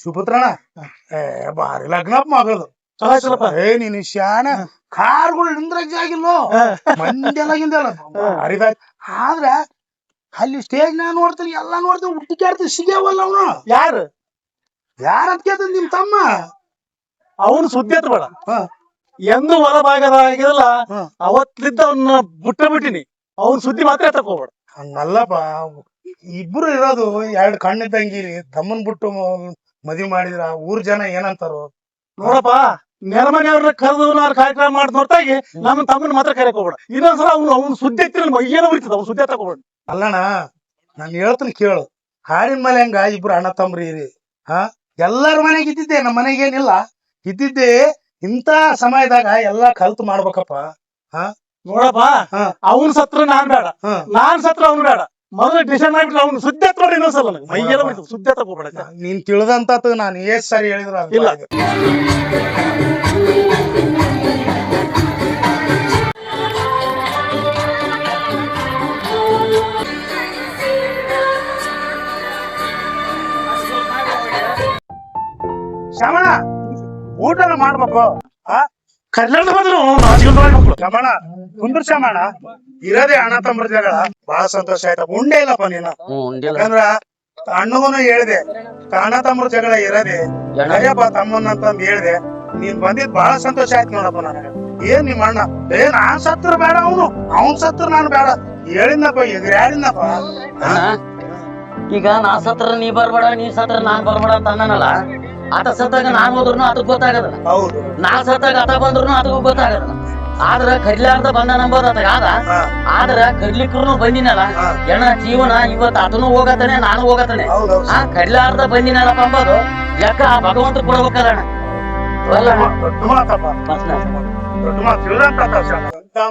ಸುಪುತ್ರಣ ಬಾರಿ ಲಗ್ನಪ್ಪ ಮಗಳದು ನೀನು ಶಾಣ ಕಾರ್ಗಳು ನಿಂದ್ರಕ್ಕೆ ಆಗಿಲ್ಲೋ ಮಂದೆಲ್ಲ ಭಾರಿ ಆದ್ರ ಅಲ್ಲಿ ಸ್ಟೇಜ್ ನಾ ನೋಡ್ತೀನಿ ಎಲ್ಲಾ ನೋಡ್ತೀನಿ ಹುಟ್ಟಿಕಾಡ್ತೀನಿ ಸಿಗವಲ್ಲ ಅವನು ಯಾರಂತ ಕೇಳ್ತಾನ ನಿಮ್ ತಮ್ಮ ಅವನು ಸುದ್ದಿ ಎತ್ತ ಬೇಡ ಎಂದು ಹೊರ ಭಾಗದಾಗಿರಲ್ಲ ಅವತ್ತಿದ್ದ ಅವನ್ನ ಬಿಟ್ಟಿನಿ ಅವನ್ ಸುದ್ದಿ ಮಾತ್ರ ತಕೋಬೇಡ. ಹಂಗಲ್ಲಪ್ಪ ಇಬ್ರು ಇರೋದು ಎರಡು ಕಣ್ಣಿದ್ದಂಗಿರಿ ತಮ್ಮನ್ ಬಿಟ್ಟು ಮದ್ವಿ ಮಾಡಿದ್ರ ಊರ್ ಜನ ಏನಂತಾರು ನೋಡಪ್ಪ ನೆರಮನೆಯವ್ರನ್ನ ಕರೆದು ನಾನು ಕಾರ್ಯಕ್ರಮ ಮಾಡಿ ನೋಡ್ತಾಗಿ ನಮ್ಮ ತಮ್ಮನ ಮಾತ್ರ ಕರೆಯಕ್ ಹೋಗ್ಬೇಡ. ಇನ್ನೊಂದ್ಸಲ ಅವ್ನು ಸುದ್ದಿ ಎತ್ತಿರ ಮೈಯೇನ ಉಳಿತದ ಅವ್ನು ಸುದ್ದಿ ತಕೋಬೇಡ. ಅಲ್ಲಣ್ಣ ನಾನು ಹೇಳ್ತೀನಿ ಕೇಳು ಹಾಡಿನ ಮನೆ ಹಂಗ ಇಬ್ರು ಅಣ್ಣ ತಮ್ರಿ ಇರಿ ಎಲ್ಲಾರ ಮನೆಗೆ ಇದ್ದಿದ್ದೆ ನಮ್ಮ ಮನೆಗೇನಿಲ್ಲ ಇದ್ದಿದ್ದೆ ಇಂತ ಸಮಯದಾಗ ಎಲ್ಲಾ ಕಲ್ತು ಮಾಡ್ಬೇಕಪ್ಪ. ನೋಡಪ್ಪ ಅವನ್ ಸತ್ರ ನಾನ್ ಬೇಡ ನಾನ್ ಸತ್ರ ಅವ್ನು ಬೇಡ ಮೊದಲು ಡಿಸೈಡ್ ಮಾಡ್ಬಿಟ್ಟು ಅವ್ನು ಸುದ್ದಿ ಎತ್ತ ನೋಡಿ ಇನ್ನೊಂದ್ಸಲ ಮೈಯೆಲ್ಲ ಉಳಿತದ ಸುದ್ದಿ ತಕೋಬೇಡ. ನೀನ್ ತಿಳಿದಂತ ನಾನು ಎಷ್ಟ್ ಸಾರಿ ಹೇಳಿದ್ರ ಇಲ್ಲ ಶ್ಯಾಮಣ ಊಟನ ಮಾಡ್ಬೇಕು ಕಲ್ಯಾಣ ಬಂದ್ರು ಶ್ಯಾಮಣ ಕುಂದ್ರ ಶ್ಯಾಮಣ ಇರೋದೇ ಅಣ್ಣ ತಮ್ಮರ ಜಗಳ ಬಹಳ ಸಂತೋಷ ಆಯ್ತಾ ಉಂಡೆ ಇಲ್ಲಪ್ಪ ನೀನು ಯಾಕಂದ್ರ ಅಣ್ಣಗೂನು ಹೇಳಿದೆ ಅಣ್ಣ ತಮ್ಮರ ಜಗಳ ಇರೋದೆ ಅಯ್ಯಪ್ಪ ತಮ್ಮನ್ನಂತಂದ್ ಹೇಳಿದೆ ನೀನ್ ಬಂದಿದ್ ಬಹಳ ಸಂತೋಷ ಆಯ್ತು ನೋಡಪ್ಪ ನನಗೆ. ಏನ್ ನಿಮ್ ಅಣ್ಣ ನಾನ್ ಸತ್ರ ಬೇಡ ಅವನ್ ಸತ್ರ ನಾನು ಬೇಡ ಹೇಳಿದ್ನಪ್ಪ ಈಗ ಯಾರಿನಪ್ಪ ಈಗ ನಾ ಸತ್ರ ನೀ ಬರ್ಬೇಡ ನೀ ಸತ್ರ ನಾನ್ ಬರ್ಬೇಡ ಅಂತ ಅನ್ನನಲ್ಲ ಆತ ಸತ್ತಾಗ ನಾನ್ ಹೋದ್ರು ಅದಕ್ ಗೊತ್ತಾಗದಲ್ಲ ಹೌದು ನಾ ಸತ್ತಾಗ ಆತ ಬಂದ್ರು ಅದಕ್ಕೂ ಗೊತ್ತಾಗದಲ್ಲ. ಆದ್ರ ಕಡ್ಲಾರ್ದ ಬಂದ ನಂಬೋದು ಆತ ಆದ್ರ ಕಡ್ಲಿಕ್ರು ಬಂದಿನಲ್ಲ ಎಣ್ಣ ಜೀವನ ಇವತ್ ಆತನು ಹೋಗತಾನೆ ನಾನು ಹೋಗತಾನೆ ಕಡ್ಲಾರ್ದ ಬಂದಿನಲ್ಲಪ್ಪ ಅಂಬೋದು ಯಾಕ ಆ ಭಗವಂತ ಕೊಡ್ಬೇಕಲ್ಲ ದೊಡ್ಡ ಮಾತಪ್ಪ ದೊಡ್ಡ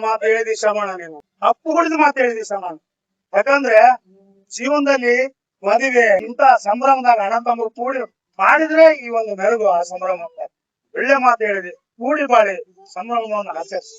ಮಾತು ಹೇಳಿದಿ ಶ್ರಮಣ ನೀನು ಅಪ್ಪುಗಳಿದ ಮಾತು ಹೇಳಿದಿ ಶ್ರಮಣ. ಯಾಕಂದ್ರೆ ಜೀವನದಲ್ಲಿ ಮದುವೆ ಇಂತ ಸಂಭ್ರಮದಾಗ ಅಣ್ಣ ತಮ್ಮ ಕೂಡಿ ಮಾಡಿದ್ರೆ ಈ ಒಂದು ಮೆರುಗು ಆ ಸಂಭ್ರಮ ಒಳ್ಳೆ ಮಾತು ಹೇಳಿದೆ ಕೂಡಿ ಬಾಳಿ ಸಂಭ್ರಮವನ್ನು ಆಚರಿಸಿ